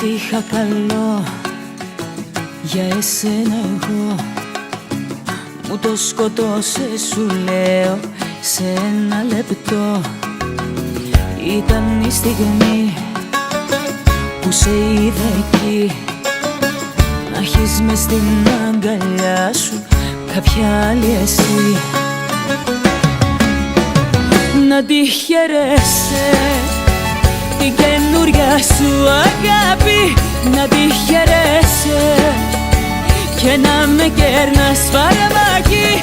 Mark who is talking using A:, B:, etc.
A: Ό,τι είχα καλό για εσένα εγώ μου το σκοτώσε, σου λέω, σε ένα λεπτό. Ήταν η στιγμή που σε είδα εκεί, να έχεις μες στην αγκαλιά σου κάποια άλλη εσύ. Να τη χαιρέσαι την καινούρια σου αγάπη, να τη χαιρέσαι και να με κέρνας φαρμάκι.